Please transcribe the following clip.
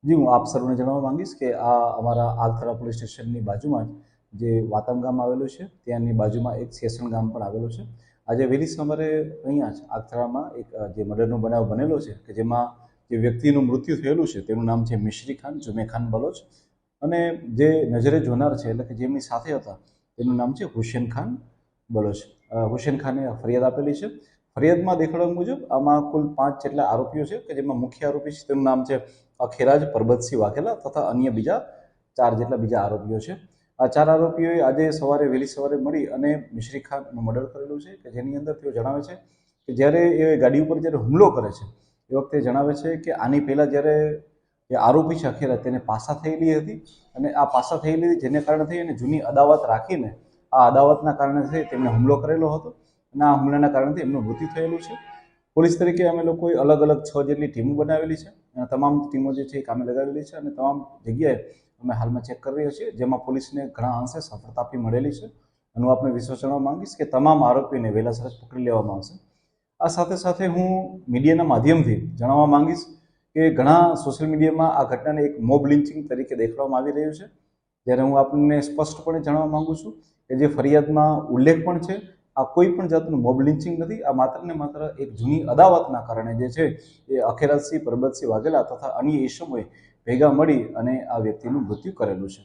જી, હું આપ સર્વને જણાવવા માંગીશ કે આ અમારા આલથરા પોલીસ સ્ટેશનની બાજુમાં જ જે વાતમ ગામ આવેલું છે, ત્યાંની બાજુમાં એક સેસણ ગામ પણ આવેલું છે. આજે વહેલી સવારે અહીંયા જ આલથરામાં એક જે મર્ડરનો બનાવ બનેલો છે કે જેમાં જે વ્યક્તિનું મૃત્યુ થયેલું છે તેનું નામ છે મિશ્રી ખાન જુમે ખાન બલોચ, અને જે નજરે જોનાર છે એટલે કે જેમની સાથે હતા તેનું નામ છે હુસેન ખાન બલોચ. હુસેન ખાને ફરિયાદ આપેલી છે. ફરિયાદમાં દેખાડવા મુજબ આમાં કુલ 5 જેટલા આરોપીઓ છે કે જેમાં મુખ્ય આરોપી છે તેનું નામ છે ખેરાજ પરબતસિંહ વાઘેલા તથા અન્ય બીજા 4 જેટલા બીજા આરોપીઓ છે. આ 4 આરોપીઓએ આજે સવારે વહેલી સવારે મળી અને મિશ્રી ખાનનું મર્ડર કરેલું છે કે જેની અંદર તેઓ જણાવે છે કે જ્યારે એ ગાડી ઉપર જ્યારે હુમલો કરે છે એ વખતે જણાવે છે કે આની પહેલાં જ્યારે એ આરોપી છે અખેરા તેને પાસા થયેલી હતી, અને આ પાસા થયેલી જેને કારણે થઈ અને જૂની અદાવત રાખીને આ અદાવતના કારણે થઈ તેમણે હુમલો કરેલો હતો, અને આ હુમલાના કારણથી એમનું મૃત્યુ થયેલું છે. પોલીસ તરીકે અમે લોકોએ અલગ અલગ 6 જેટલી ટીમો બનાવેલી છે. તમામ ટીમો જે છે એ કામે લગાવેલી છે અને તમામ જગ્યાએ અમે હાલમાં ચેક કરી રહ્યા છીએ, જેમાં પોલીસને ઘણા અંશે સફળતા આપી મળેલી છે. અને હું આપને વિશ્વાસ જણાવવા માંગીશ કે તમામ આરોપીઓને વહેલાસર જ પકડી લેવામાં આવશે. આ સાથે સાથે હું મીડિયાના માધ્યમથી જણાવવા માંગીશ કે ઘણા સોશિયલ મીડિયામાં આ ઘટનાને એક મોબ લિન્ચિંગ તરીકે દેખાડવામાં આવી રહ્યું છે, જ્યારે હું આપને સ્પષ્ટપણે જણાવવા માંગુ છું કે જે ફરિયાદમાં ઉલ્લેખ પણ છે, આ કોઈ પણ જાતનું મોબ લિન્ચિંગ નથી. આ માત્ર ને માત્ર એક જૂની અદાવતના કારણે જે છે એ અખેરાજસિંહ પરબતસિંહ વાઘેલા તથા અન્ય ઈસમોએ ભેગા મળી અને આ વ્યક્તિનું મૃત્યુ કરેલું છે.